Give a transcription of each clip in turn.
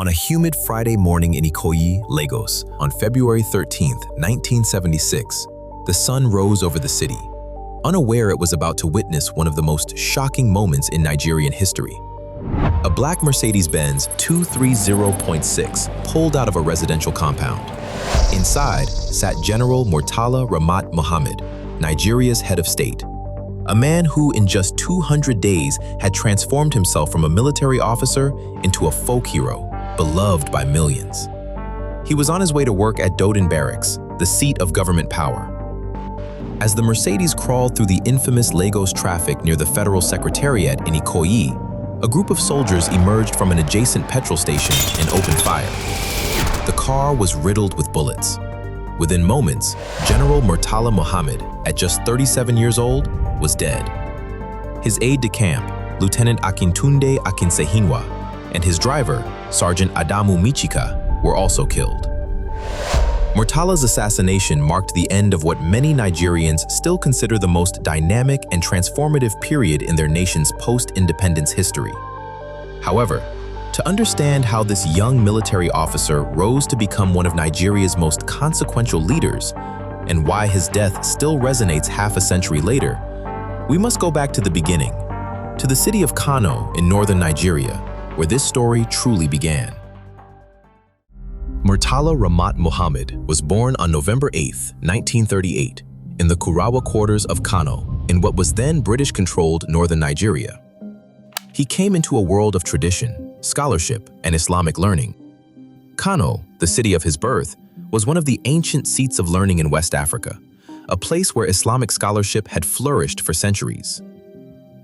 On a humid Friday morning in Ikoyi, Lagos, on February 13, 1976, the sun rose over the city, unaware it was about to witness one of the most shocking moments in Nigerian history. A black Mercedes-Benz 230.6 pulled out of a residential compound. Inside sat General Murtala Muhammed, Nigeria's head of state. A man who, in just 200 days, had transformed himself from a military officer into a folk hero, beloved by millions. He was on his way to work at Dodon Barracks, the seat of government power. As the Mercedes crawled through the infamous Lagos traffic near the Federal Secretariat in Ikoyi, a group of soldiers emerged from an adjacent petrol station and opened fire. The car was riddled with bullets. Within moments, General Murtala Muhammed, at just 37 years old, was dead. His aide-de-camp, Lieutenant Akintunde Akinsehinwa, and his driver, Sergeant Adamu Michika, were also killed. Murtala's assassination marked the end of what many Nigerians still consider the most dynamic and transformative period in their nation's post-independence history. However, to understand how this young military officer rose to become one of Nigeria's most consequential leaders, and why his death still resonates half a century later, we must go back to the beginning, to the city of Kano in northern Nigeria, where this story truly began. Murtala Muhammed was born on November 8, 1938, in the Kurawa quarters of Kano, in what was then British-controlled northern Nigeria. He came into a world of tradition, scholarship, and Islamic learning. Kano, the city of his birth, was one of the ancient seats of learning in West Africa, a place where Islamic scholarship had flourished for centuries.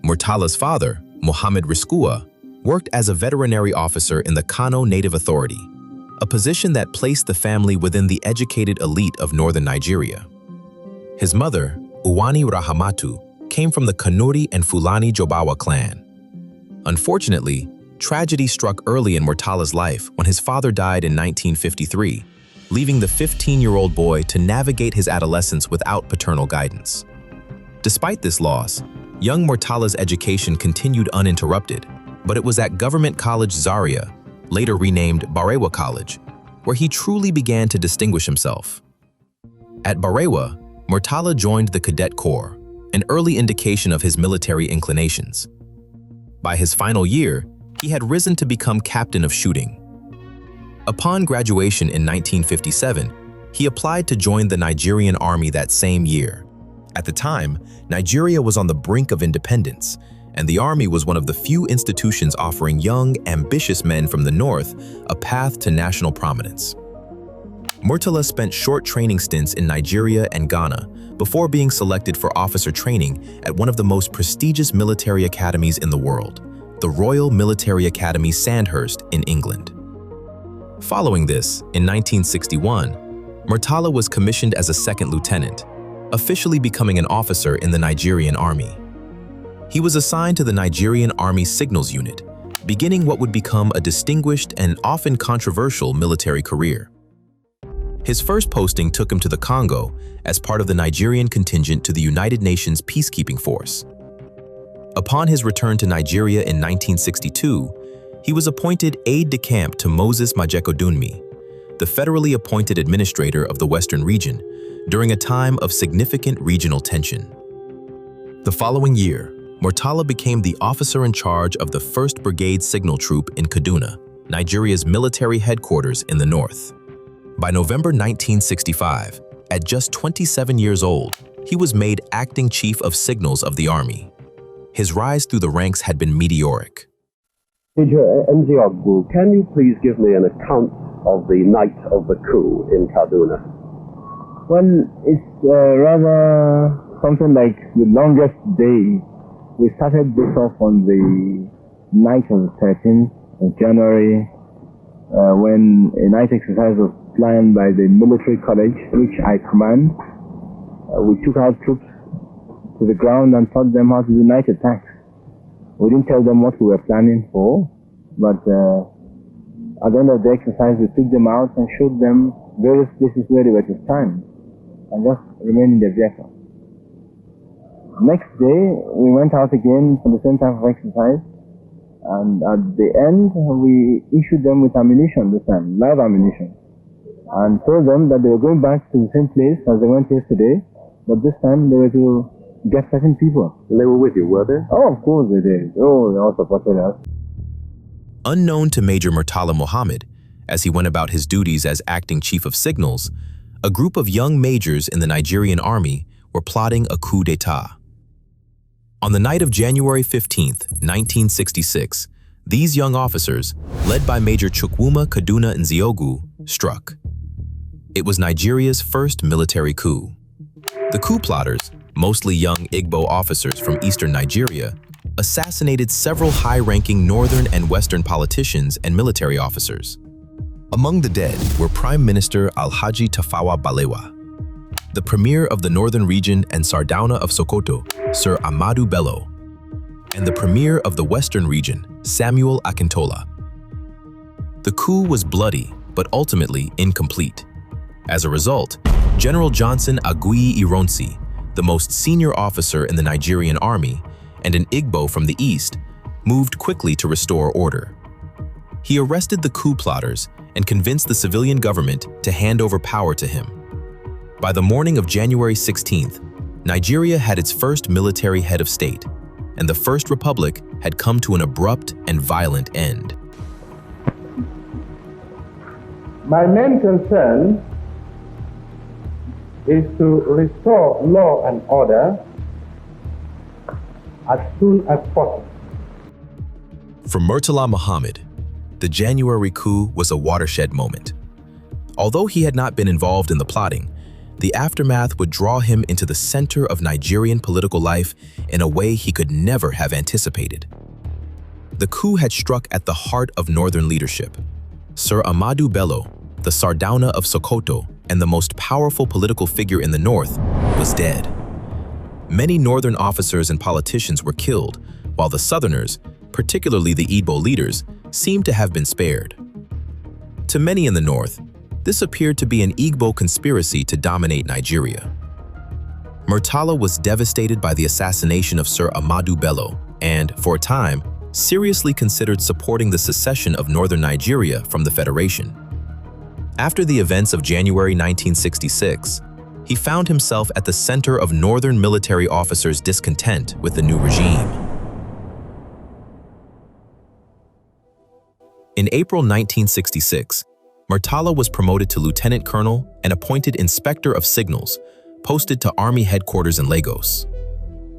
Murtala's father, Muhammad Riskua, worked as a veterinary officer in the Kano Native Authority, a position that placed the family within the educated elite of northern Nigeria. His mother, Uwani Rahamatu, came from the Kanuri and Fulani Jobawa clan. Unfortunately, tragedy struck early in Murtala's life when his father died in 1953, leaving the 15-year-old boy to navigate his adolescence without paternal guidance. Despite this loss, young Murtala's education continued uninterrupted, but it was at Government College Zaria, later renamed Barewa College, where he truly began to distinguish himself. At Barewa, Murtala joined the Cadet Corps, an early indication of his military inclinations. By his final year, he had risen to become captain of shooting. Upon graduation in 1957, he applied to join the Nigerian Army that same year. At the time, Nigeria was on the brink of independence, and the Army was one of the few institutions offering young, ambitious men from the North a path to national prominence. Murtala spent short training stints in Nigeria and Ghana before being selected for officer training at one of the most prestigious military academies in the world, the Royal Military Academy Sandhurst in England. Following this, in 1961, Murtala was commissioned as a second lieutenant, officially becoming an officer in the Nigerian Army. He was assigned to the Nigerian Army Signals Unit, beginning what would become a distinguished and often controversial military career. His first posting took him to the Congo as part of the Nigerian contingent to the United Nations Peacekeeping Force. Upon his return to Nigeria in 1962, he was appointed aide-de-camp to Moses Majekodunmi, the federally appointed administrator of the Western region, during a time of significant regional tension. The following year, Murtala became the officer in charge of the 1st Brigade Signal Troop in Kaduna, Nigeria's military headquarters in the north. By November 1965, at just 27 years old, he was made acting chief of signals of the Army. His rise through the ranks had been meteoric. Major Nziogbu, can you please give me an account of the night of the coup in Kaduna? Well, it's rather something like the longest day. We started this off on the night of the 13th of January, when a night exercise was planned by the military college, which I command. We took our troops to the ground and taught them how to do night attacks. We didn't tell them what we were planning for, but at the end of the exercise, we took them out and showed them various places where they were to stand and just remain in their vehicle. Next day, we went out again for the same type of exercise, And at the end, we issued them with ammunition this time, live ammunition, and told them that they were going back to the same place as they went yesterday, but this time they were to get certain people. And they were with you, were they? Oh, of course they did. Oh, they all supported us. Unknown to Major Murtala Muhammed, as he went about his duties as acting chief of signals, a group of young majors in the Nigerian army were plotting a coup d'etat. On the night of January 15, 1966, these young officers, led by Major Chukwuma Kaduna Nziogu, struck. It was Nigeria's first military coup. The coup plotters, mostly young Igbo officers from eastern Nigeria, assassinated several high-ranking northern and western politicians and military officers. Among the dead were Prime Minister Alhaji Tafawa Balewa, the Premier of the Northern Region and Sardauna of Sokoto, Sir Ahmadu Bello, and the Premier of the Western Region, Samuel Akintola. The coup was bloody, but ultimately incomplete. As a result, General Johnson Aguiyi Ironsi, the most senior officer in the Nigerian army, and an Igbo from the east, moved quickly to restore order. He arrested the coup plotters and convinced the civilian government to hand over power to him. By the morning of January 16th, Nigeria had its first military head of state, and the First Republic had come to an abrupt and violent end. My main concern is to restore law and order as soon as possible. For Murtala Muhammed, the January coup was a watershed moment. Although he had not been involved in the plotting, the aftermath would draw him into the center of Nigerian political life in a way he could never have anticipated. The coup had struck at the heart of northern leadership. Sir Ahmadu Bello, the Sardauna of Sokoto and the most powerful political figure in the north, was dead. Many northern officers and politicians were killed, while the southerners, particularly the Igbo leaders, seemed to have been spared. To many in the north, this appeared to be an Igbo conspiracy to dominate Nigeria. Murtala was devastated by the assassination of Sir Ahmadu Bello and, for a time, seriously considered supporting the secession of northern Nigeria from the Federation. After the events of January 1966, he found himself at the center of northern military officers' discontent with the new regime. In April 1966, Murtala was promoted to lieutenant colonel and appointed inspector of signals, posted to army headquarters in Lagos.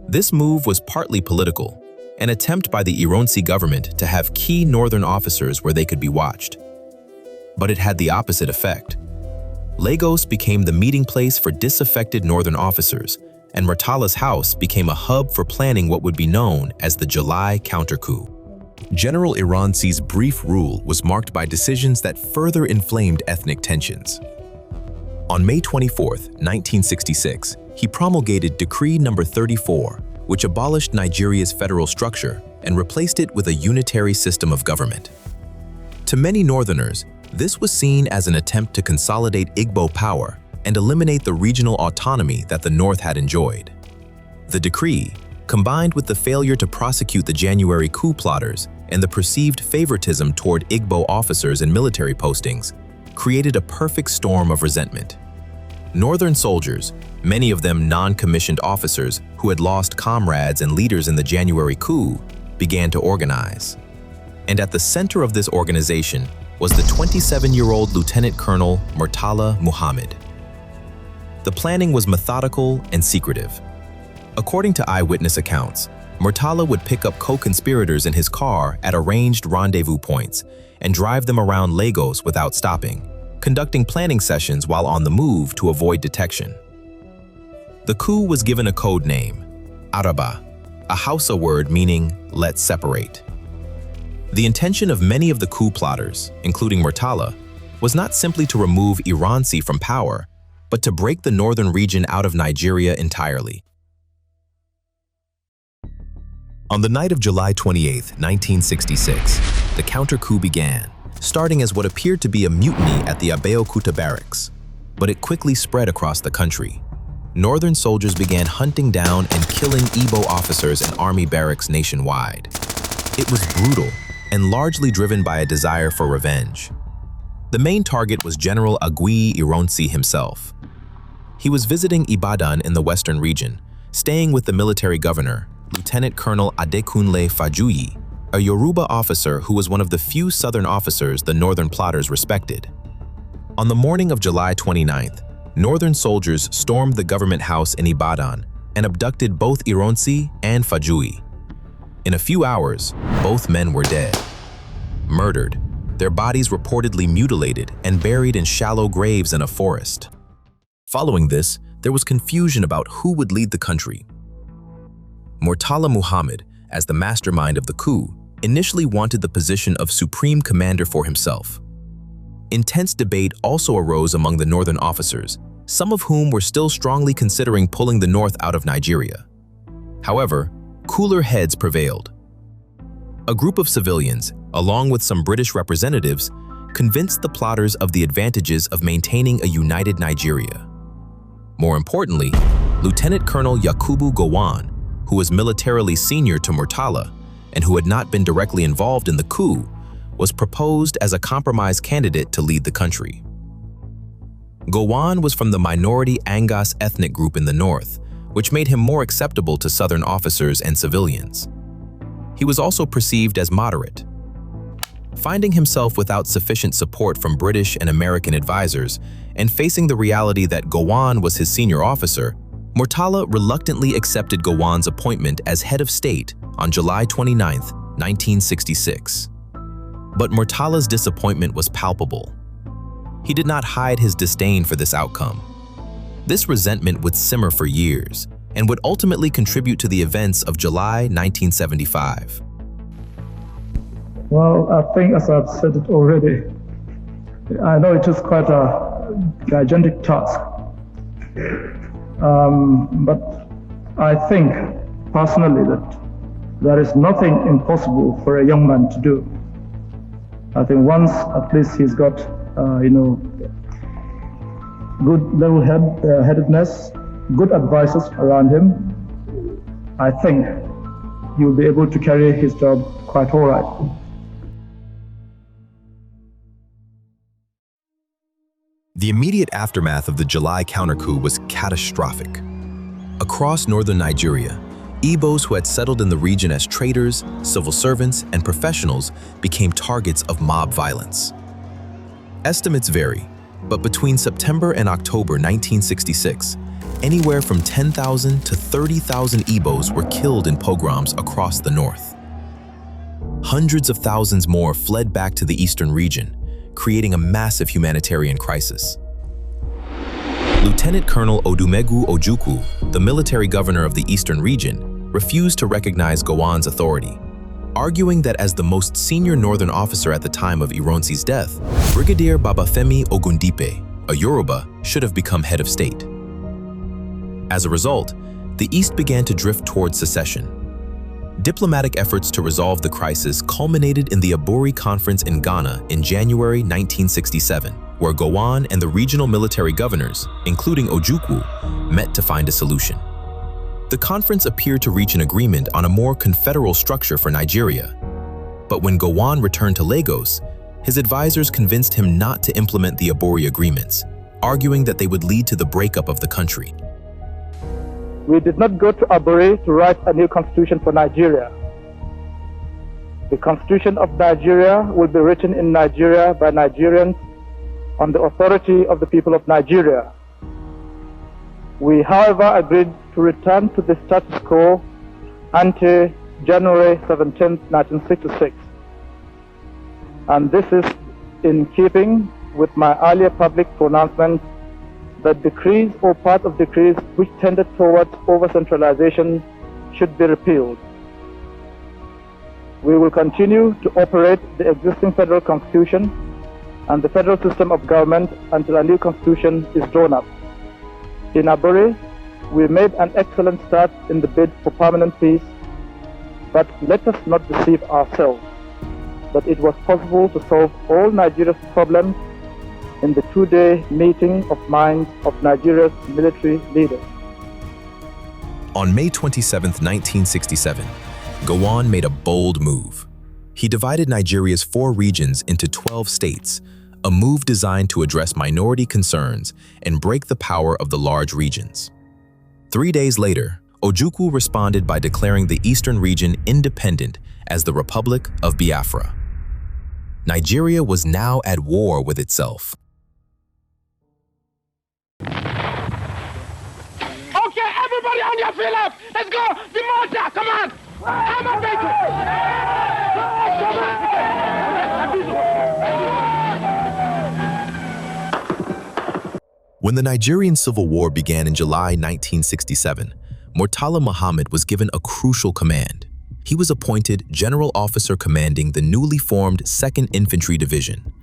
This move was partly political, an attempt by the Ironsi government to have key northern officers where they could be watched. But it had the opposite effect. Lagos became the meeting place for disaffected northern officers, and Murtala's house became a hub for planning what would be known as the July counter-coup. General Ironsi's brief rule was marked by decisions that further inflamed ethnic tensions. On May 24, 1966, he promulgated Decree No. 34, which abolished Nigeria's federal structure and replaced it with a unitary system of government. To many northerners, this was seen as an attempt to consolidate Igbo power and eliminate the regional autonomy that the North had enjoyed. The decree, combined with the failure to prosecute the January coup plotters and the perceived favoritism toward Igbo officers and military postings, created a perfect storm of resentment. Northern soldiers, many of them non-commissioned officers who had lost comrades and leaders in the January coup, began to organize. And at the center of this organization was the 27-year-old Lieutenant Colonel Murtala Muhammed. The planning was methodical and secretive. According to eyewitness accounts, Murtala would pick up co-conspirators in his car at arranged rendezvous points and drive them around Lagos without stopping, conducting planning sessions while on the move to avoid detection. The coup was given a code name, Araba, a Hausa word meaning "let's separate." The intention of many of the coup plotters, including Murtala, was not simply to remove Ironsi from power, but to break the northern region out of Nigeria entirely. On the night of July 28, 1966, the counter-coup began, starting as what appeared to be a mutiny at the Abeokuta barracks. But it quickly spread across the country. Northern soldiers began hunting down and killing Igbo officers and army barracks nationwide. It was brutal and largely driven by a desire for revenge. The main target was General Agui Ironsi himself. He was visiting Ibadan in the western region, staying with the military governor, Lieutenant Colonel Adekunle Fajuyi, a Yoruba officer who was one of the few southern officers the northern plotters respected. On the morning of July 29th, northern soldiers stormed the government house in Ibadan and abducted both Ironsi and Fajuyi. In a few hours, both men were dead. Murdered, their bodies reportedly mutilated and buried in shallow graves in a forest. Following this, there was confusion about who would lead the country. Murtala Muhammed, as the mastermind of the coup, initially wanted the position of supreme commander for himself. Intense debate also arose among the northern officers, some of whom were still strongly considering pulling the north out of Nigeria. However, cooler heads prevailed. A group of civilians, along with some British representatives, convinced the plotters of the advantages of maintaining a united Nigeria. More importantly, Lieutenant Colonel Yakubu Gowon, who was militarily senior to Murtala and who had not been directly involved in the coup, was proposed as a compromise candidate to lead the country. Gowon was from the minority Angas ethnic group in the north, which made him more acceptable to southern officers and civilians. He was also perceived as moderate. Finding himself without sufficient support from British and American advisors, and facing the reality that Gowon was his senior officer, Murtala reluctantly accepted Gowon's appointment as head of state on July 29, 1966. But Murtala's disappointment was palpable. He did not hide his disdain for this outcome. This resentment would simmer for years and would ultimately contribute to the events of July 1975. Well, I think as I've said it already, I know it is quite a gigantic task. But I think personally that there is nothing impossible for a young man to do. I think once at least he's got, good level-headedness, good advisors around him, I think he'll be able to carry his job quite all right. The immediate aftermath of the July counter-coup was catastrophic. Across northern Nigeria, Igbos who had settled in the region as traders, civil servants, and professionals became targets of mob violence. Estimates vary, but between September and October 1966, anywhere from 10,000 to 30,000 Igbos were killed in pogroms across the north. Hundreds of thousands more fled back to the eastern region, creating a massive humanitarian crisis. Lieutenant Colonel Odumegu Ojukwu, the military governor of the eastern region, refused to recognize Gowon's authority, arguing that as the most senior northern officer at the time of Ironsi's death, Brigadier Babafemi Ogundipe, a Yoruba, should have become head of state. As a result, the East began to drift towards secession. Diplomatic efforts to resolve the crisis culminated in the Aburi Conference in Ghana in January 1967, where Gowon and the regional military governors, including Ojukwu, met to find a solution. The conference appeared to reach an agreement on a more confederal structure for Nigeria. But when Gowon returned to Lagos, his advisors convinced him not to implement the Aburi agreements, arguing that they would lead to the breakup of the country. We did not go to Aburi to write a new constitution for Nigeria. The constitution of Nigeria will be written in Nigeria by Nigerians on the authority of the people of Nigeria. We, however, agreed to return to the status quo until January 17, 1966. And this is in keeping with my earlier public pronouncement that decrees or part of decrees which tended towards over-centralization should be repealed. We will continue to operate the existing federal constitution and the federal system of government until a new constitution is drawn up. In Aburi, we made an excellent start in the bid for permanent peace, but let us not deceive ourselves that it was possible to solve all Nigeria's problems in the two-day meeting of minds of Nigeria's military leaders. On May 27, 1967, Gowon made a bold move. He divided Nigeria's 4 regions into 12 states, a move designed to address minority concerns and break the power of the large regions. 3 days later, Ojukwu responded by declaring the eastern region independent as the Republic of Biafra. Nigeria was now at war with itself. Okay, everybody on your feet up. Let's go. The mortar, come on. Come on, baby. When the Nigerian Civil War began in July 1967, Murtala Muhammed was given a crucial command. He was appointed General Officer commanding the newly formed 2nd Infantry Division.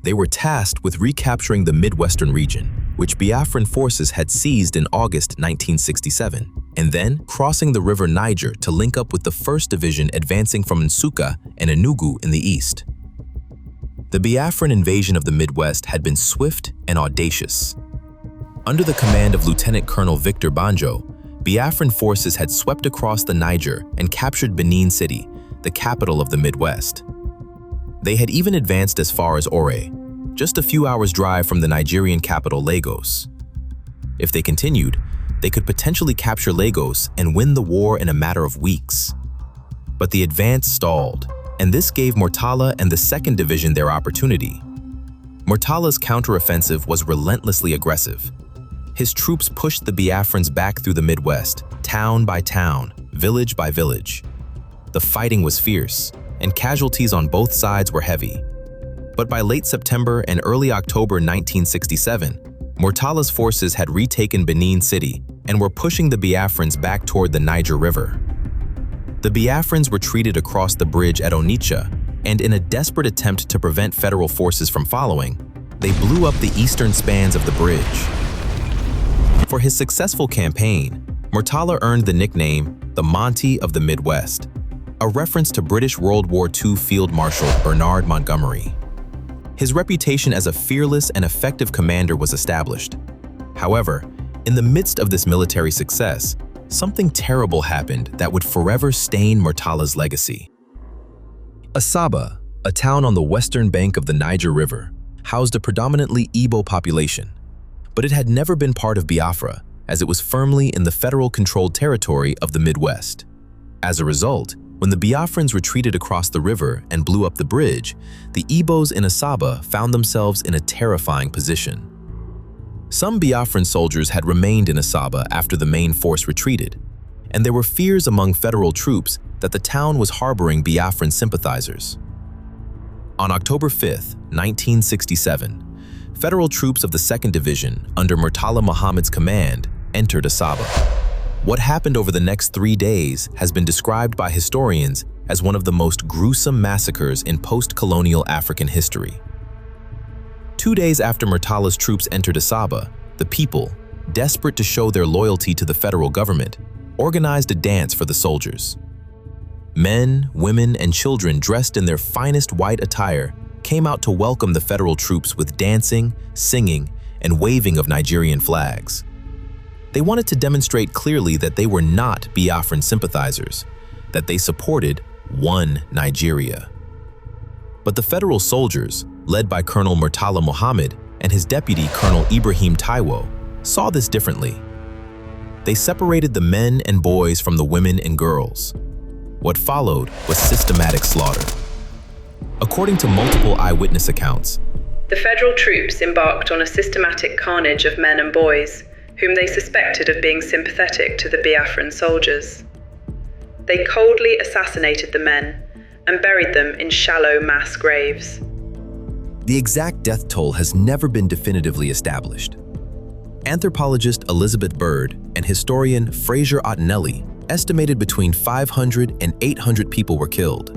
They were tasked with recapturing the Midwestern region, which Biafran forces had seized in August 1967, and then crossing the river Niger to link up with the 1st Division advancing from Nsukka and Enugu in the east. The Biafran invasion of the Midwest had been swift and audacious. Under the command of Lieutenant Colonel Victor Banjo, Biafran forces had swept across the Niger and captured Benin City, the capital of the Midwest. They had even advanced as far as Ore, just a few hours' drive from the Nigerian capital Lagos. If they continued, they could potentially capture Lagos and win the war in a matter of weeks. But the advance stalled, and this gave Murtala and the 2nd Division their opportunity. Murtala's counteroffensive was relentlessly aggressive. His troops pushed the Biafrans back through the Midwest, town by town, village by village. The fighting was fierce, and casualties on both sides were heavy. But by late September and early October 1967, Murtala's forces had retaken Benin City and were pushing the Biafrans back toward the Niger River. The Biafrans retreated across the bridge at Onitsha, and in a desperate attempt to prevent federal forces from following, they blew up the eastern spans of the bridge. For his successful campaign, Murtala earned the nickname the Monty of the Midwest, a reference to British World War II Field Marshal Bernard Montgomery. His reputation as a fearless and effective commander was established. However, in the midst of this military success, something terrible happened that would forever stain Murtala's legacy. Asaba, a town on the western bank of the Niger River, housed a predominantly Igbo population, but it had never been part of Biafra, as it was firmly in the federal-controlled territory of the Midwest. As a result, when the Biafrans retreated across the river and blew up the bridge, the Igbos in Asaba found themselves in a terrifying position. Some Biafran soldiers had remained in Asaba after the main force retreated, and there were fears among federal troops that the town was harboring Biafran sympathizers. On October 5, 1967, federal troops of the 2nd Division, under Murtala Muhammed's command, entered Asaba. What happened over the next 3 days has been described by historians as one of the most gruesome massacres in post-colonial African history. 2 days after Murtala's troops entered Asaba, the people, desperate to show their loyalty to the federal government, organized a dance for the soldiers. Men, women, and children dressed in their finest white attire came out to welcome the federal troops with dancing, singing, and waving of Nigerian flags. They wanted to demonstrate clearly that they were not Biafran sympathizers, that they supported one Nigeria. But the federal soldiers, led by Colonel Murtala Muhammed and his deputy Colonel Ibrahim Taiwo, saw this differently. They separated the men and boys from the women and girls. What followed was systematic slaughter. According to multiple eyewitness accounts, the federal troops embarked on a systematic carnage of men and boys, whom they suspected of being sympathetic to the Biafran soldiers. They coldly assassinated the men and buried them in shallow mass graves. the exact death toll has never been definitively established. Anthropologist Elizabeth Bird and historian Fraser Ottinelli estimated between 500 and 800 people were killed.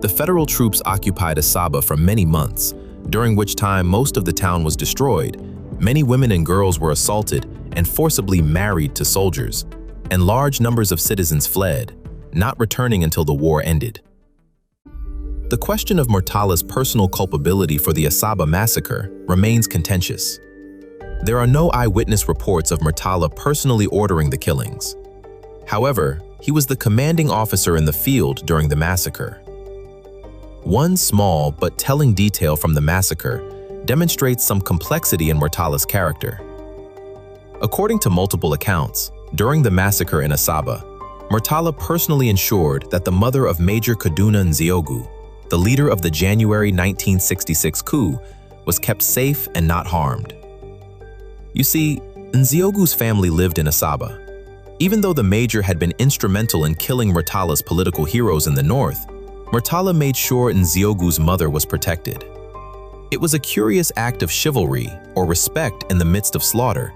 The federal troops occupied Asaba for many months, during which time most of the town was destroyed. Many women and girls were assaulted and forcibly married to soldiers, and large numbers of citizens fled, not returning until the war ended. The question of Murtala's personal culpability for the Asaba massacre remains contentious. There are no eyewitness reports of Murtala personally ordering the killings. However, he was the commanding officer in the field during the massacre. One small but telling detail from the massacre demonstrates some complexity in Murtala's character. According to multiple accounts, during the massacre in Asaba, Murtala personally ensured that the mother of Major Kaduna Nziogu, the leader of the January 1966 coup, was kept safe and not harmed. You see, Nziogu's family lived in Asaba. Even though the Major had been instrumental in killing Murtala's political heroes in the north, Murtala made sure Nziogu's mother was protected. It was a curious act of chivalry or respect in the midst of slaughter,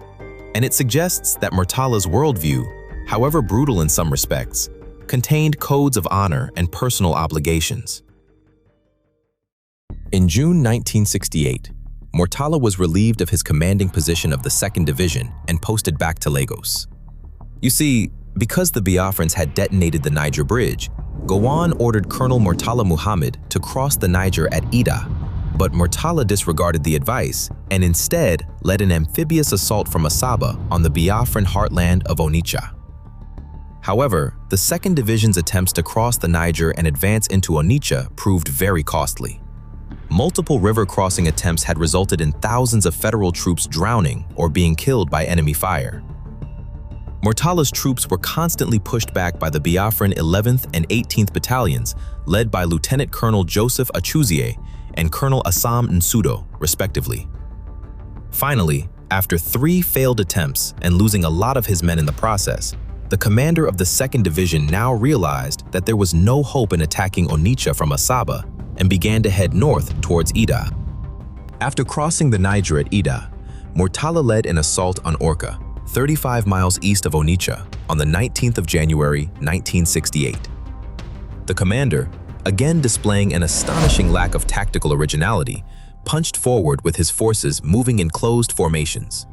and it suggests that Murtala's worldview, however brutal in some respects, contained codes of honor and personal obligations. In June 1968, Murtala was relieved of his commanding position of the 2nd Division and posted back to Lagos. You see, because the Biafrans had detonated the Niger Bridge, Gowon ordered Colonel Murtala Muhammed to cross the Niger at Ida, but Murtala disregarded the advice and instead led an amphibious assault from Asaba on the Biafran heartland of Onitsha. However, the 2nd Division's attempts to cross the Niger and advance into Onitsha proved very costly. Multiple river crossing attempts had resulted in thousands of federal troops drowning or being killed by enemy fire. Murtala's troops were constantly pushed back by the Biafran 11th and 18th Battalions, led by Lieutenant Colonel Joseph Achuzie and Colonel Assam Nsudo, respectively. Finally, after 3 failed attempts and losing a lot of his men in the process, the commander of the 2nd Division now realized that there was no hope in attacking Onitsha from Asaba and began to head north towards Ida. After crossing the Niger at Ida, Murtala led an assault on Orca, 35 miles east of Onitsha, on the 19th of January 1968. The commander, again displaying an astonishing lack of tactical originality, punched forward with his forces moving in closed formations.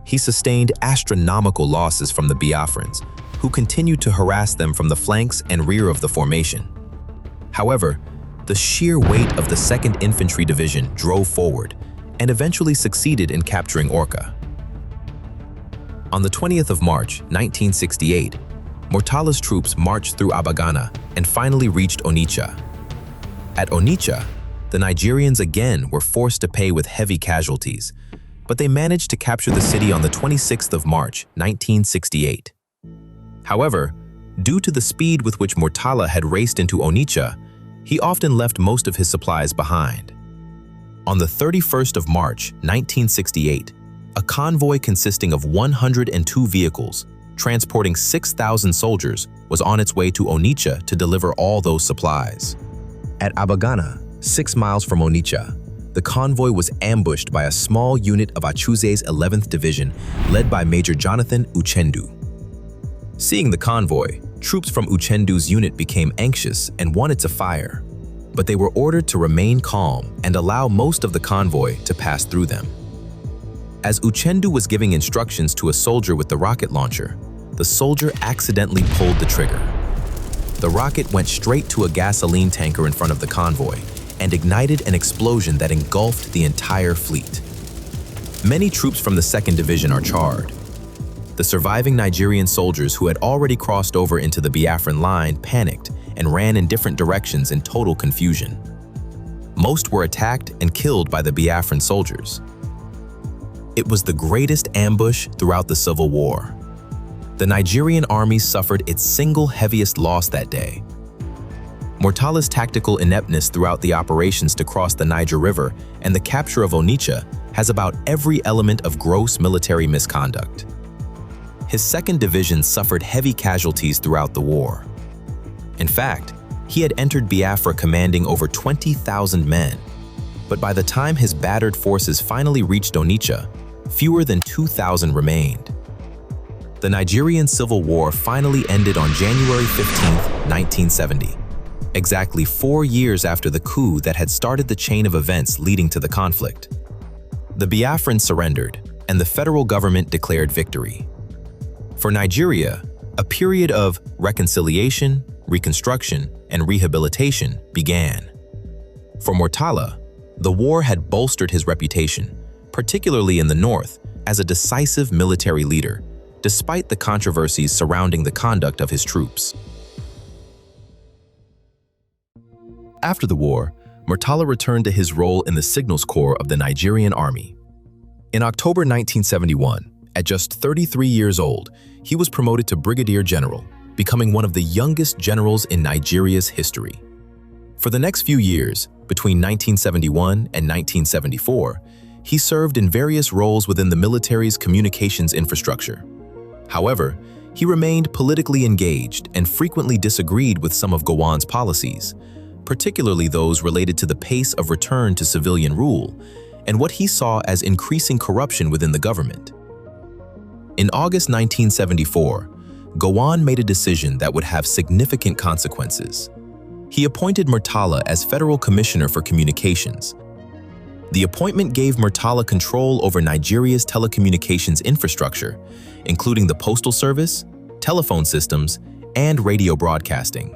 He sustained astronomical losses from the Biafrans, who continued to harass them from the flanks and rear of the formation. However, the sheer weight of the 2nd Infantry Division drove forward and eventually succeeded in capturing Orca. On the 20th of March, 1968, Murtala's troops marched through Abagana and finally reached Onitsha. At Onitsha, the Nigerians again were forced to pay with heavy casualties, but they managed to capture the city on the 26th of March, 1968. However, due to the speed with which Murtala had raced into Onitsha, he often left most of his supplies behind. On the 31st of March, 1968, a convoy consisting of 102 vehicles, transporting 6,000 soldiers, was on its way to Onitsha to deliver all those supplies. At Abagana, 6 miles from Onitsha, the convoy was ambushed by a small unit of Achuzie's 11th Division, led by Major Jonathan Uchendu. Seeing the convoy, troops from Uchendu's unit became anxious and wanted to fire, but they were ordered to remain calm and allow most of the convoy to pass through them. As Uchendu was giving instructions to a soldier with the rocket launcher, the soldier accidentally pulled the trigger. The rocket went straight to a gasoline tanker in front of the convoy and ignited an explosion that engulfed the entire fleet. Many troops from the 2nd Division are charred. The surviving Nigerian soldiers who had already crossed over into the Biafran line panicked and ran in different directions in total confusion. Most were attacked and killed by the Biafran soldiers. It was the greatest ambush throughout the Civil War. The Nigerian army suffered its single heaviest loss that day. Murtala's tactical ineptness throughout the operations to cross the Niger River and the capture of Onitsha has about every element of gross military misconduct. His 2nd Division suffered heavy casualties throughout the war. In fact, he had entered Biafra commanding over 20,000 men, but by the time his battered forces finally reached Onitsha, fewer than 2,000 remained. The Nigerian Civil War finally ended on January 15, 1970, exactly 4 years after the coup that had started the chain of events leading to the conflict. The Biafrans surrendered, and the federal government declared victory. For Nigeria, a period of reconciliation, reconstruction, and rehabilitation began. For Murtala, the war had bolstered his reputation, particularly in the north, as a decisive military leader, despite the controversies surrounding the conduct of his troops. After the war, Murtala returned to his role in the Signals Corps of the Nigerian Army. In October 1971, at just 33 years old, he was promoted to Brigadier General, becoming one of the youngest generals in Nigeria's history. For the next few years, between 1971 and 1974, he served in various roles within the military's communications infrastructure. However, he remained politically engaged and frequently disagreed with some of Gowon's policies, particularly those related to the pace of return to civilian rule and what he saw as increasing corruption within the government. In August 1974, Gowon made a decision that would have significant consequences. He appointed Murtala as Federal Commissioner for Communications. The appointment gave Murtala control over Nigeria's telecommunications infrastructure, including the postal service, telephone systems, and radio broadcasting.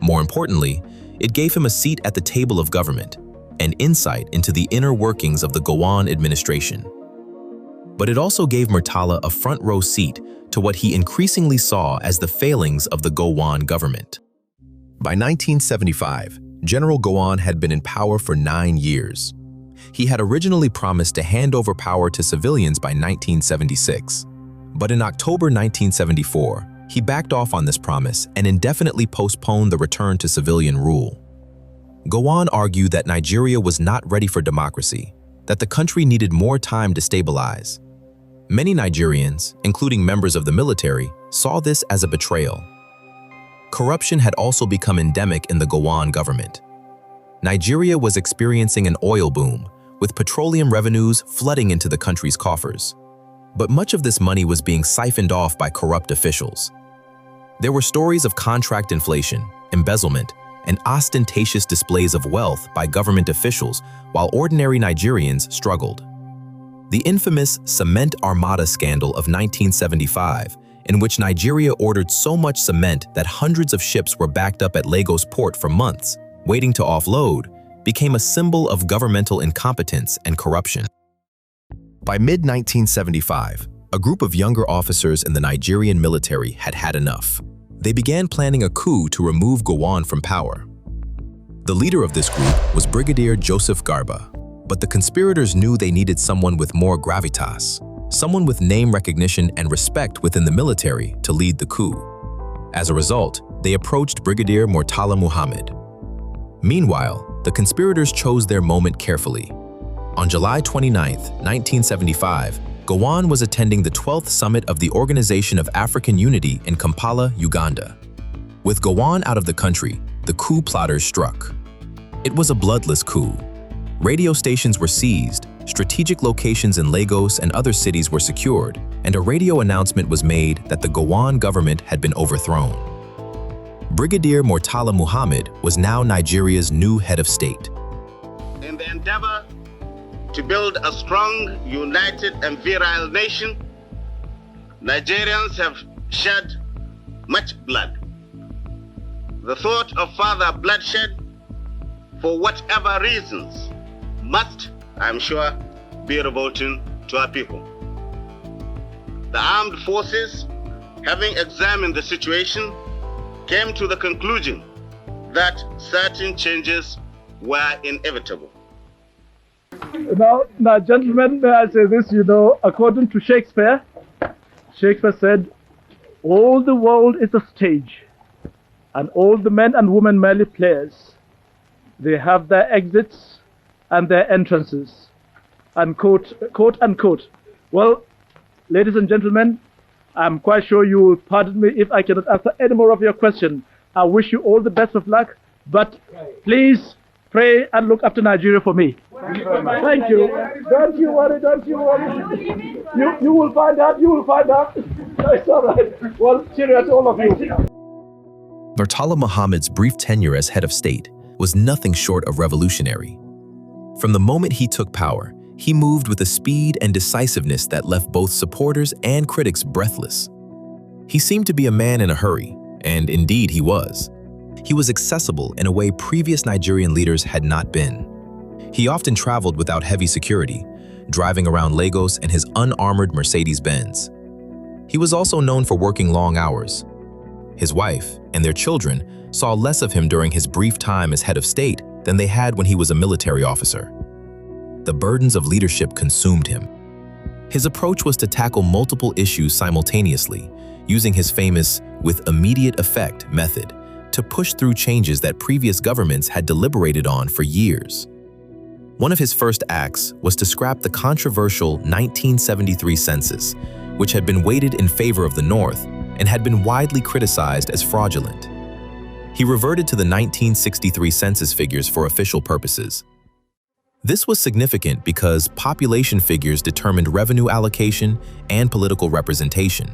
More importantly, it gave him a seat at the table of government and insight into the inner workings of the Gowon administration. But it also gave Murtala a front-row seat to what he increasingly saw as the failings of the Gowon government. By 1975, General Gowon had been in power for 9 years. He had originally promised to hand over power to civilians by 1976. But in October 1974, he backed off on this promise and indefinitely postponed the return to civilian rule. Gowon argued that Nigeria was not ready for democracy, that the country needed more time to stabilize. Many Nigerians, including members of the military, saw this as a betrayal. Corruption had also become endemic in the Gowon government. Nigeria was experiencing an oil boom, with petroleum revenues flooding into the country's coffers. But much of this money was being siphoned off by corrupt officials. There were stories of contract inflation, embezzlement, and ostentatious displays of wealth by government officials while ordinary Nigerians struggled. The infamous Cement Armada scandal of 1975, in which Nigeria ordered so much cement that hundreds of ships were backed up at Lagos port for months, waiting to offload, became a symbol of governmental incompetence and corruption. By mid-1975, a group of younger officers in the Nigerian military had had enough. They began planning a coup to remove Gowon from power. The leader of this group was Brigadier Joseph Garba, but the conspirators knew they needed someone with more gravitas, someone with name recognition and respect within the military to lead the coup. As a result, they approached Brigadier Murtala Muhammed. Meanwhile, the conspirators chose their moment carefully. On July 29, 1975, Gowon was attending the 12th summit of the Organization of African Unity in Kampala, Uganda. With Gowon out of the country, the coup plotters struck. It was a bloodless coup. Radio stations were seized, strategic locations in Lagos and other cities were secured, and a radio announcement was made that the Gowon government had been overthrown. Brigadier Murtala Muhammed was now Nigeria's new head of state. In the endeavor to build a strong, united, and virile nation, Nigerians have shed much blood. The thought of further bloodshed, for whatever reasons, must, I'm sure, be revolting to our people. The armed forces, having examined the situation, came to the conclusion that certain changes were inevitable. Now, gentlemen, may I say this, according to Shakespeare said, all the world is a stage, and all the men and women merely players. They have their exits and their entrances, unquote, quote, unquote. Well, ladies and gentlemen, I'm quite sure you will pardon me if I cannot answer any more of your questions. I wish you all the best of luck, but please pray and look after Nigeria for me. Thank you. Don't you worry. You will find out. It's all right. Well, cheerio to all of you. Murtala Muhammed's brief tenure as head of state was nothing short of revolutionary. From the moment he took power, he moved with a speed and decisiveness that left both supporters and critics breathless. He seemed to be a man in a hurry, and indeed he was. He was accessible in a way previous Nigerian leaders had not been. He often traveled without heavy security, driving around Lagos in his unarmored Mercedes-Benz. He was also known for working long hours. his wife, and their children saw less of him during his brief time as head of state than they had when he was a military officer. The burdens of leadership consumed him. His approach was to tackle multiple issues simultaneously, using his famous "with immediate effect" method to push through changes that previous governments had deliberated on for years. One of his first acts was to scrap the controversial 1973 census, which had been weighted in favor of the North and had been widely criticized as fraudulent. He reverted to the 1963 census figures for official purposes. This was significant because population figures determined revenue allocation and political representation.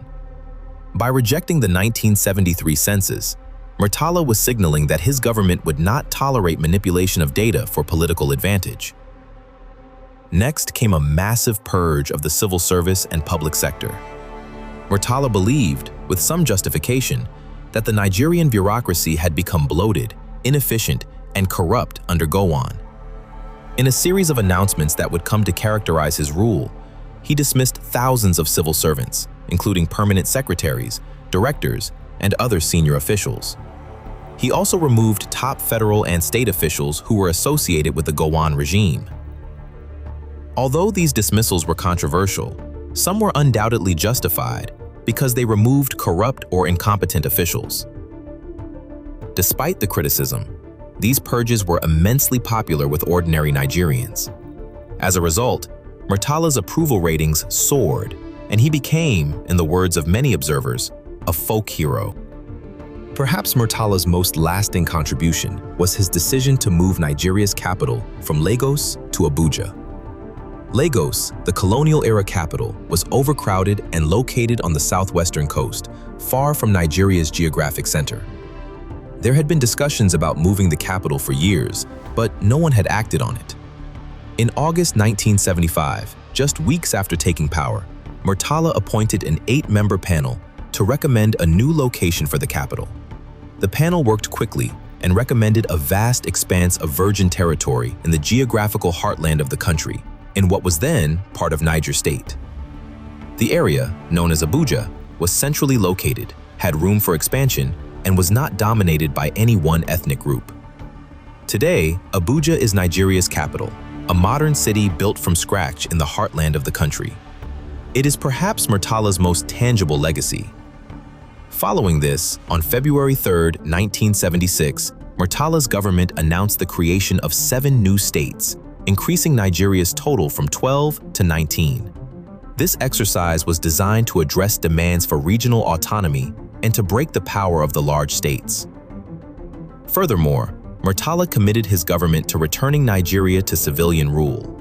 By rejecting the 1973 census, Murtala was signaling that his government would not tolerate manipulation of data for political advantage. Next came a massive purge of the civil service and public sector. Murtala believed, with some justification, that the Nigerian bureaucracy had become bloated, inefficient, and corrupt under Gowon. In a series of announcements that would come to characterize his rule, he dismissed thousands of civil servants, including permanent secretaries, directors, and other senior officials. He also removed top federal and state officials who were associated with the Gowon regime. Although these dismissals were controversial, some were undoubtedly justified because they removed corrupt or incompetent officials. Despite the criticism, these purges were immensely popular with ordinary Nigerians. As a result, Murtala's approval ratings soared, and he became, in the words of many observers, a folk hero. Perhaps Murtala's most lasting contribution was his decision to move Nigeria's capital from Lagos to Abuja. Lagos, the colonial-era capital, was overcrowded and located on the southwestern coast, far from Nigeria's geographic center. There had been discussions about moving the capital for years, but no one had acted on it. In August 1975, just weeks after taking power, Murtala appointed an 8-member panel to recommend a new location for the capital. The panel worked quickly and recommended a vast expanse of virgin territory in the geographical heartland of the country, in what was then part of Niger State. The area, known as Abuja, was centrally located, had room for expansion, and was not dominated by any one ethnic group. Today, Abuja is Nigeria's capital, a modern city built from scratch in the heartland of the country. It is perhaps Murtala's most tangible legacy. Following this, on February 3, 1976, Murtala's government announced the creation of 7 new states, increasing Nigeria's total from 12 to 19. This exercise was designed to address demands for regional autonomy and to break the power of the large states. Furthermore, Murtala committed his government to returning Nigeria to civilian rule.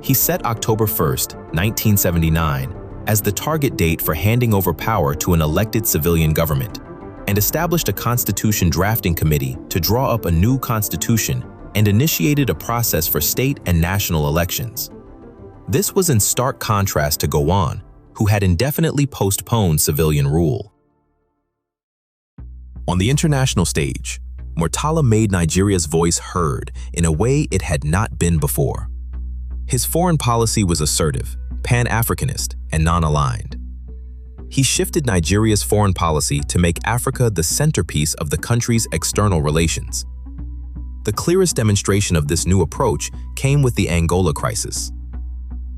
He set October 1, 1979, as the target date for handing over power to an elected civilian government, and established a constitution drafting committee to draw up a new constitution and initiated a process for state and national elections. This was in stark contrast to Gowon, who had indefinitely postponed civilian rule. On the international stage, Murtala made Nigeria's voice heard in a way it had not been before. His foreign policy was assertive, pan-Africanist, and non-aligned. He shifted Nigeria's foreign policy to make Africa the centerpiece of the country's external relations. The clearest demonstration of this new approach came with the Angola crisis.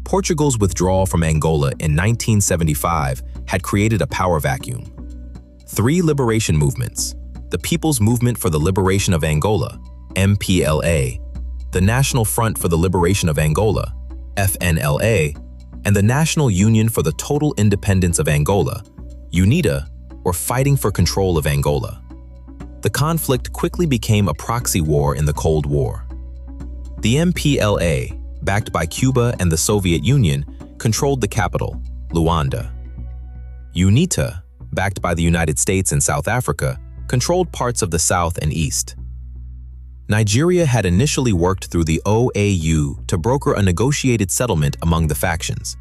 Portugal's withdrawal from Angola in 1975 had created a power vacuum. 3 liberation movements, the People's Movement for the Liberation of Angola, MPLA, the National Front for the Liberation of Angola, FNLA, and the National Union for the Total Independence of Angola, UNITA, were fighting for control of Angola. The conflict quickly became a proxy war in the Cold War. The MPLA, backed by Cuba and the Soviet Union, controlled the capital, Luanda. UNITA, backed by the United States and South Africa, controlled parts of the South and East. Nigeria had initially worked through the OAU to broker a negotiated settlement among the factions.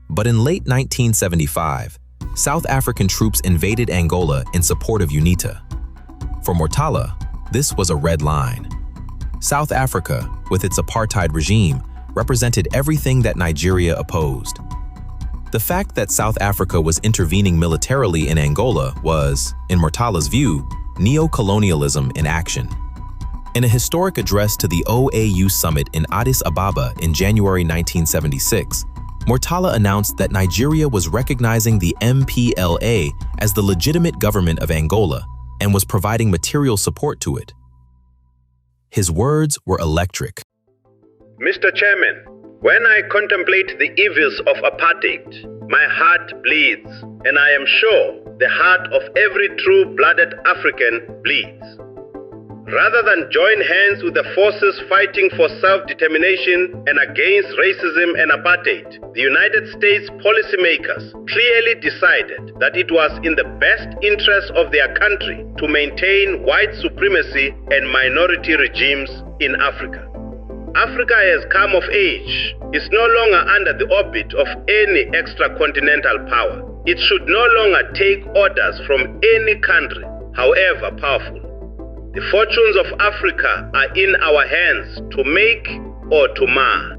But in late 1975, South African troops invaded Angola in support of UNITA. For Murtala, this was a red line. South Africa, with its apartheid regime, represented everything that Nigeria opposed. The fact that South Africa was intervening militarily in Angola was, in Murtala's view, neo-colonialism in action. In a historic address to the OAU summit in Addis Ababa in January 1976, Murtala announced that Nigeria was recognizing the MPLA as the legitimate government of Angola and was providing material support to it. His words were electric. Mr. Chairman, when I contemplate the evils of apartheid, my heart bleeds, and I am sure the heart of every true-blooded African bleeds. Rather than join hands with the forces fighting for self-determination and against racism and apartheid, the United States policymakers clearly decided that it was in the best interest of their country to maintain white supremacy and minority regimes in Africa. Africa has come of age, is no longer under the orbit of any extracontinental power. It should no longer take orders from any country, however powerful. The fortunes of Africa are in our hands to make or to mar.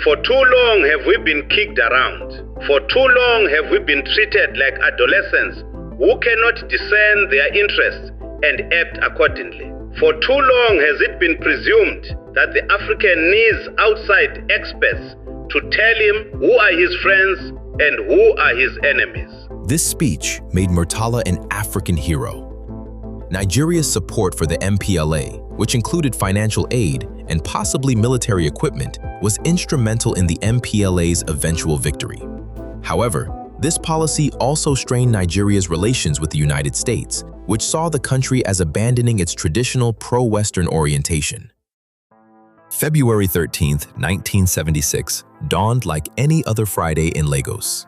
For too long have we been kicked around. For too long have we been treated like adolescents who cannot discern their interests and act accordingly. For too long has it been presumed that the African needs outside experts to tell him who are his friends and who are his enemies. This speech made Murtala an African hero. Nigeria's support for the MPLA, which included financial aid and possibly military equipment, was instrumental in the MPLA's eventual victory. However, this policy also strained Nigeria's relations with the United States, which saw the country as abandoning its traditional pro-Western orientation. February 13, 1976, dawned like any other Friday in Lagos.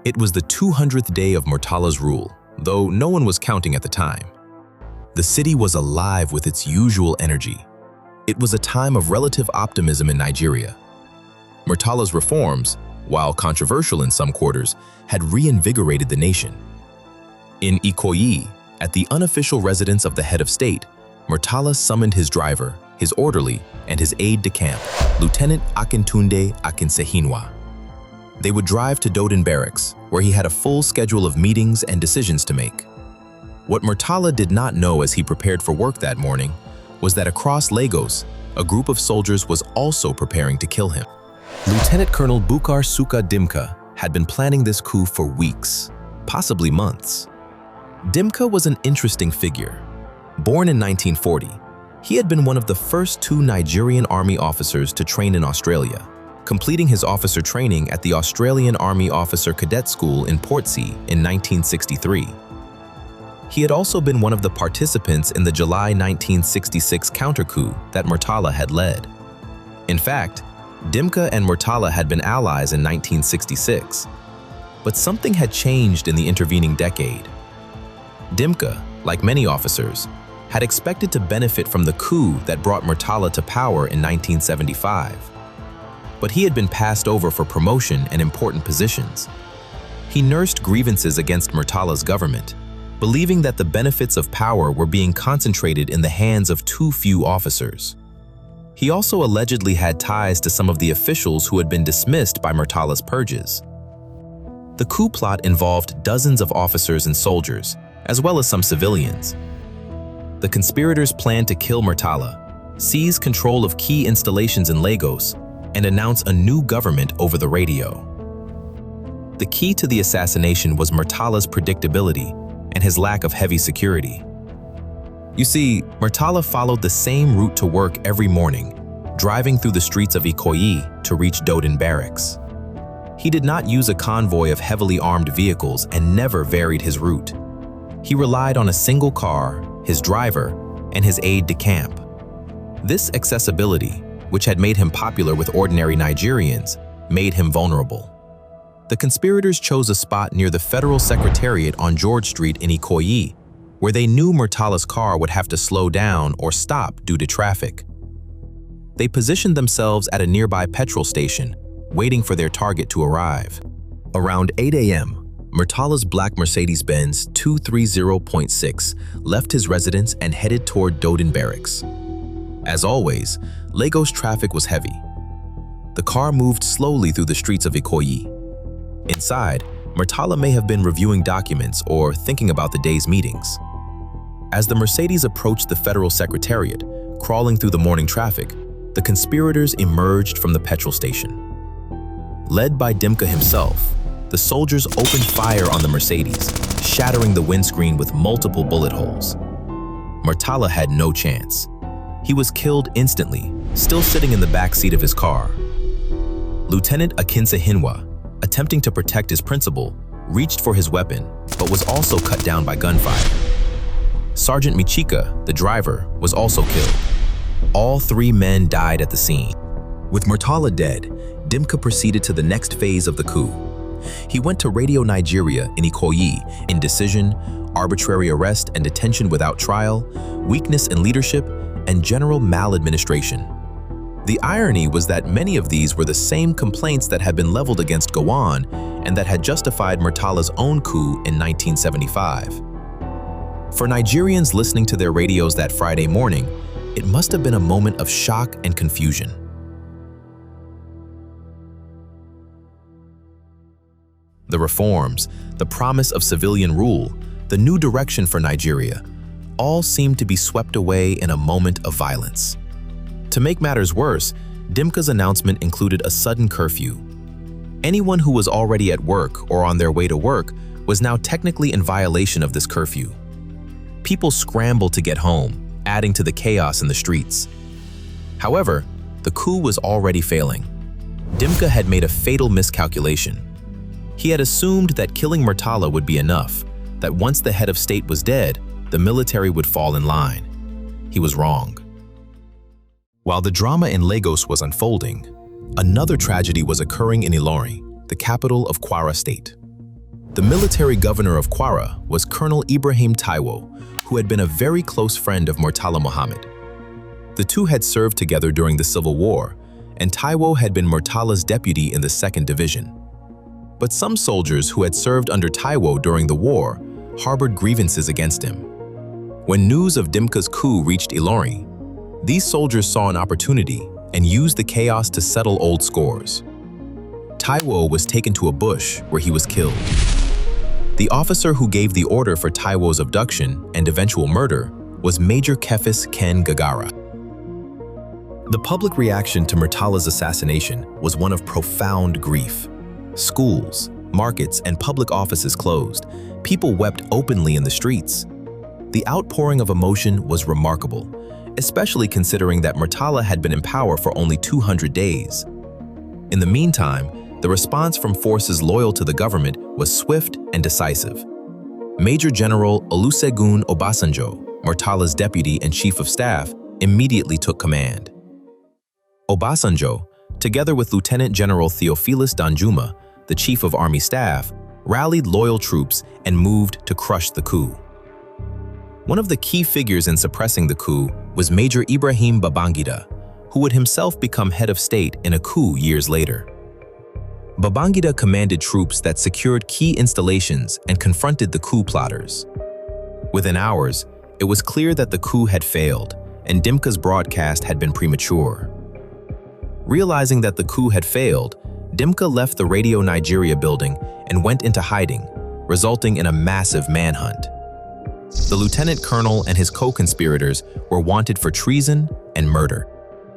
It was the 200th day of Murtala's rule, though no one was counting at the time. The city was alive with its usual energy. It was a time of relative optimism in Nigeria. Murtala's reforms, while controversial in some quarters, had reinvigorated the nation. In Ikoyi, at the unofficial residence of the head of state, Murtala summoned his driver, his orderly, and his aide-de-camp, Lieutenant Akintunde Akinsehinwa. They would drive to Dodon Barracks, where he had a full schedule of meetings and decisions to make. What Murtala did not know as he prepared for work that morning was that across Lagos, a group of soldiers was also preparing to kill him. Lieutenant Colonel Bukar Suka Dimka had been planning this coup for weeks, possibly months. Dimka was an interesting figure. Born in 1940, he had been one of the first 2 Nigerian Army officers to train in Australia, completing his officer training at the Australian Army Officer Cadet School in Portsea in 1963. He had also been one of the participants in the July 1966 counter-coup that Murtala had led. In fact, Dimka and Murtala had been allies in 1966. But something had changed in the intervening decade. Dimka, like many officers, had expected to benefit from the coup that brought Murtala to power in 1975. But he had been passed over for promotion and important positions. He nursed grievances against Murtala's government, believing that the benefits of power were being concentrated in the hands of too few officers. He also allegedly had ties to some of the officials who had been dismissed by Murtala's purges. The coup plot involved dozens of officers and soldiers, as well as some civilians. The conspirators planned to kill Murtala, seize control of key installations in Lagos, and announce a new government over the radio. The key to the assassination was Murtala's predictability and his lack of heavy security. You see, Murtala followed the same route to work every morning, driving through the streets of Ikoyi to reach Dodon Barracks. He did not use a convoy of heavily armed vehicles and never varied his route. He relied on a single car, his driver, and his aide-de-camp. This accessibility, which had made him popular with ordinary Nigerians, made him vulnerable. The conspirators chose a spot near the Federal Secretariat on George Street in Ikoyi, where they knew Murtala's car would have to slow down or stop due to traffic. They positioned themselves at a nearby petrol station, waiting for their target to arrive. Around 8 a.m., Murtala's black Mercedes-Benz 230.6 left his residence and headed toward Dodon Barracks. As always, Lagos traffic was heavy. The car moved slowly through the streets of Ikoyi. Inside, Murtala may have been reviewing documents or thinking about the day's meetings. As the Mercedes approached the federal secretariat, crawling through the morning traffic, the conspirators emerged from the petrol station. Led by Dimka himself, the soldiers opened fire on the Mercedes, shattering the windscreen with multiple bullet holes. Murtala had no chance. He was killed instantly, still sitting in the back seat of his car. Lieutenant Akinsa Hinwa, attempting to protect his principal, reached for his weapon, but was also cut down by gunfire. Sergeant Michika, the driver, was also killed. All 3 men died at the scene. With Murtala dead, Dimka proceeded to the next phase of the coup. He went to Radio Nigeria in Ikoyi, indecision, arbitrary arrest and detention without trial, weakness in leadership, and general maladministration. The irony was that many of these were the same complaints that had been leveled against Gowon and that had justified Murtala's own coup in 1975. For Nigerians listening to their radios that Friday morning, it must have been a moment of shock and confusion. The reforms, the promise of civilian rule, the new direction for Nigeria, all seemed to be swept away in a moment of violence. To make matters worse, Dimka's announcement included a sudden curfew. Anyone who was already at work or on their way to work was now technically in violation of this curfew. People scrambled to get home, adding to the chaos in the streets. However, the coup was already failing. Dimka had made a fatal miscalculation. He had assumed that killing Murtala would be enough, that once the head of state was dead, the military would fall in line. He was wrong. While the drama in Lagos was unfolding, another tragedy was occurring in Ilorin, the capital of Kwara State. The military governor of Kwara was Colonel Ibrahim Taiwo, who had been a very close friend of Murtala Muhammed. The two had served together during the Civil War, and Taiwo had been Murtala's deputy in the 2nd Division. But some soldiers who had served under Taiwo during the war harbored grievances against him. When news of Dimka's coup reached Ilorin, these soldiers saw an opportunity and used the chaos to settle old scores. Taiwo was taken to a bush where he was killed. The officer who gave the order for Taiwo's abduction and eventual murder was Major Kefis Ken Gagara. The public reaction to Murtala's assassination was one of profound grief. Schools, markets, and public offices closed. People wept openly in the streets. The outpouring of emotion was remarkable, especially considering that Murtala had been in power for only 200 days. In the meantime, the response from forces loyal to the government was swift and decisive. Major General Olusegun Obasanjo, Murtala's deputy and chief of staff, immediately took command. Obasanjo, together with Lieutenant General Theophilus Danjuma, the chief of army staff, rallied loyal troops and moved to crush the coup. One of the key figures in suppressing the coup was Major Ibrahim Babangida, who would himself become head of state in a coup years later. Babangida commanded troops that secured key installations and confronted the coup plotters. Within hours, it was clear that the coup had failed and Dimka's broadcast had been premature. Realizing that the coup had failed, Dimka left the Radio Nigeria building and went into hiding, resulting in a massive manhunt. The lieutenant colonel and his co-conspirators were wanted for treason and murder.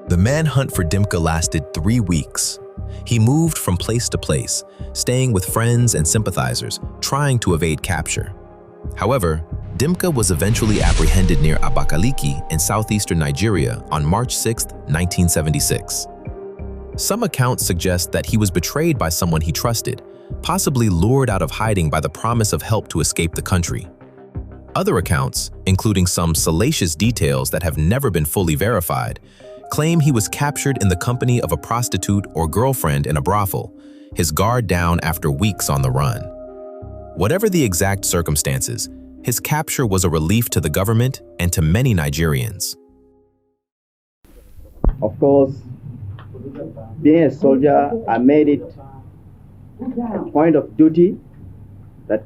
The manhunt for Dimka lasted 3 weeks. He moved from place to place, staying with friends and sympathizers, trying to evade capture. However, Dimka was eventually apprehended near Abakaliki in southeastern Nigeria on March 6, 1976. Some accounts suggest that he was betrayed by someone he trusted, possibly lured out of hiding by the promise of help to escape the country. Other accounts, including some salacious details that have never been fully verified, claim he was captured in the company of a prostitute or girlfriend in a brothel, his guard down after weeks on the run. Whatever the exact circumstances, his capture was a relief to the government and to many Nigerians. Of course, being a soldier, I made it a point of duty that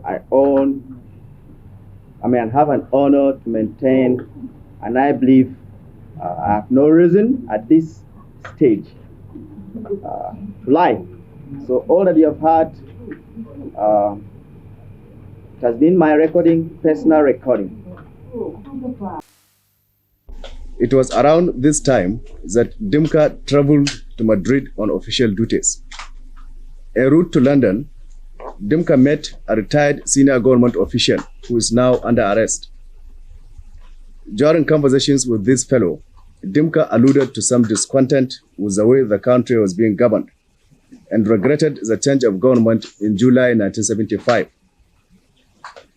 I have an honor to maintain, and I believe I have no reason at this stage to lie So all that you have heard, it has been my recording, personal recording. It was around this time that Dimka traveled to Madrid on official duties. En route to London, Dimka met a retired senior government official who is now under arrest. During conversations with this fellow, Dimka alluded to some discontent with the way the country was being governed and regretted the change of government in July 1975.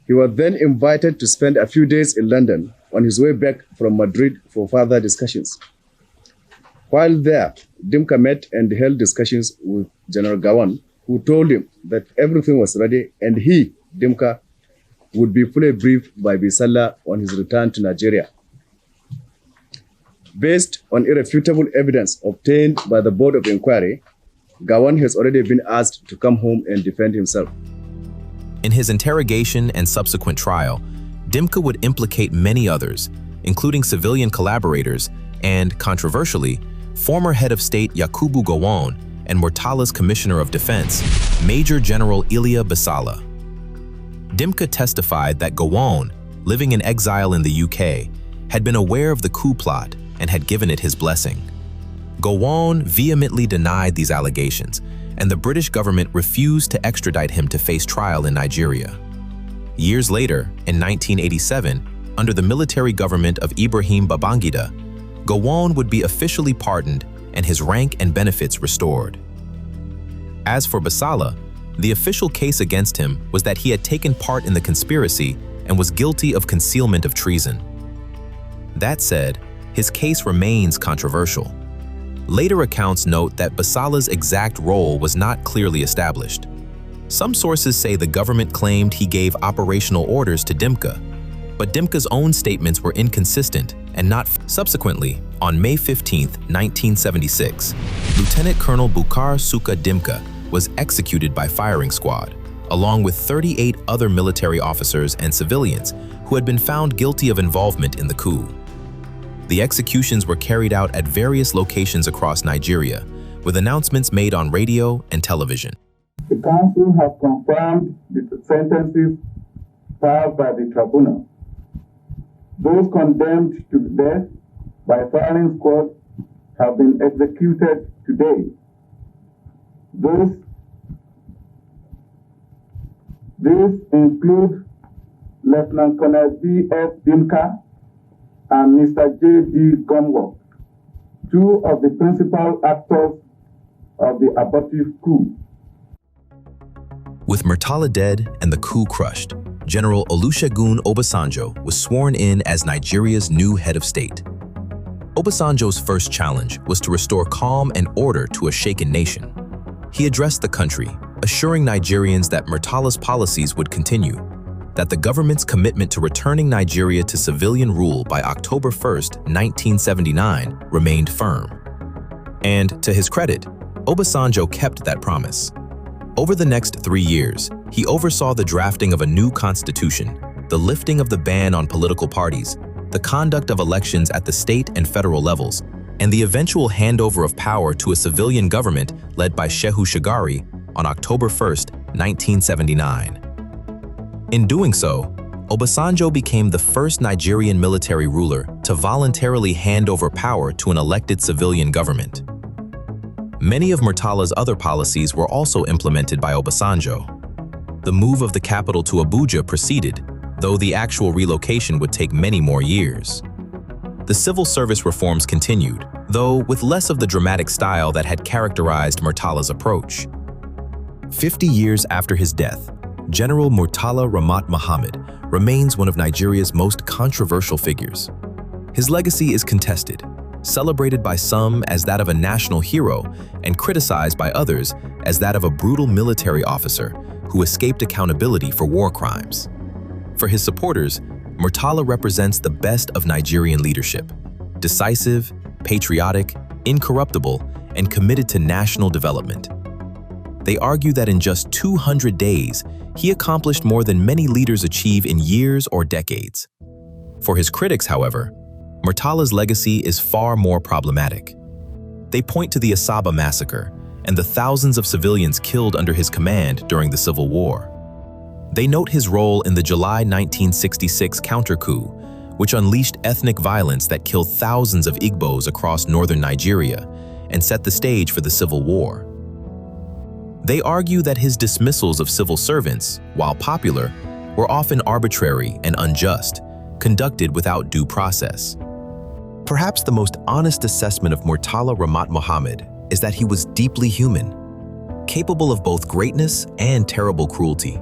He was then invited to spend a few days in London on his way back from Madrid for further discussions. While there, Dimka met and held discussions with General Gowon, who told him that everything was ready and he, Dimka, would be fully briefed by Bisala on his return to Nigeria. Based on irrefutable evidence obtained by the Board of Inquiry, Gowon has already been asked to come home and defend himself. In his interrogation and subsequent trial, Dimka would implicate many others, including civilian collaborators and, controversially, former head of state Yakubu Gowon and Murtala's Commissioner of Defense, Major General Ilia Bisala. Dimka testified that Gowon, living in exile in the UK, had been aware of the coup plot and had given it his blessing. Gowon vehemently denied these allegations, and the British government refused to extradite him to face trial in Nigeria. Years later, in 1987, under the military government of Ibrahim Babangida, Gowon would be officially pardoned and his rank and benefits restored. As for Bisala, the official case against him was that he had taken part in the conspiracy and was guilty of concealment of treason. That said, his case remains controversial. Later accounts note that Bisala's exact role was not clearly established. Some sources say the government claimed he gave operational orders to Dimka, but Dimka's own statements were inconsistent and not. Subsequently, on May 15, 1976, Lieutenant Colonel Bukar Suka Dimka was executed by firing squad, along with 38 other military officers and civilians who had been found guilty of involvement in the coup. The executions were carried out at various locations across Nigeria, with announcements made on radio and television. The Council has confirmed the sentences passed by the tribunal. Those condemned to death by firing squad have been executed today. These include Lieutenant Colonel B.F. Dimka and Mr. J.D. Gomwo, two of the principal actors of the abortive coup. With Murtala dead and the coup crushed, General Olusegun Obasanjo was sworn in as Nigeria's new head of state. Obasanjo's first challenge was to restore calm and order to a shaken nation. He addressed the country, assuring Nigerians that Murtala's policies would continue, that the government's commitment to returning Nigeria to civilian rule by October 1, 1979, remained firm. And, to his credit, Obasanjo kept that promise. Over the next 3 years, he oversaw the drafting of a new constitution, the lifting of the ban on political parties, the conduct of elections at the state and federal levels, and the eventual handover of power to a civilian government led by Shehu Shagari on October 1, 1979. In doing so, Obasanjo became the first Nigerian military ruler to voluntarily hand over power to an elected civilian government. Many of Murtala's other policies were also implemented by Obasanjo. The move of the capital to Abuja proceeded, though the actual relocation would take many more years. The civil service reforms continued, though with less of the dramatic style that had characterized Murtala's approach. 50 years after his death, General Murtala Muhammed remains one of Nigeria's most controversial figures. His legacy is contested, celebrated by some as that of a national hero and criticized by others as that of a brutal military officer who escaped accountability for war crimes. For his supporters, Murtala represents the best of Nigerian leadership: decisive, patriotic, incorruptible, and committed to national development. They argue that in just 200 days, he accomplished more than many leaders achieve in years or decades. For his critics, however, Murtala's legacy is far more problematic. They point to the Asaba massacre and the thousands of civilians killed under his command during the Civil War. They note his role in the July 1966 counter-coup, which unleashed ethnic violence that killed thousands of Igbos across northern Nigeria and set the stage for the Civil War. They argue that his dismissals of civil servants, while popular, were often arbitrary and unjust, conducted without due process. Perhaps the most honest assessment of Murtala Muhammed is that he was deeply human, capable of both greatness and terrible cruelty.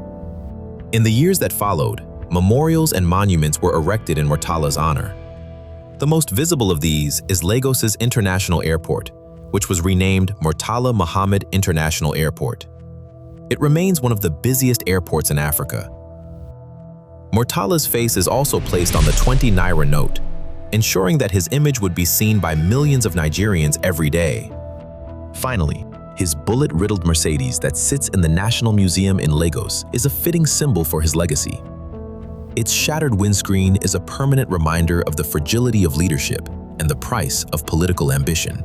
In the years that followed, memorials and monuments were erected in Murtala's honor. The most visible of these is Lagos's International Airport, which was renamed Murtala Muhammed International Airport. It remains one of the busiest airports in Africa. Murtala's face is also placed on the 20 Naira note, ensuring that his image would be seen by millions of Nigerians every day. Finally, his bullet-riddled Mercedes that sits in the National Museum in Lagos is a fitting symbol for his legacy. Its shattered windscreen is a permanent reminder of the fragility of leadership and the price of political ambition.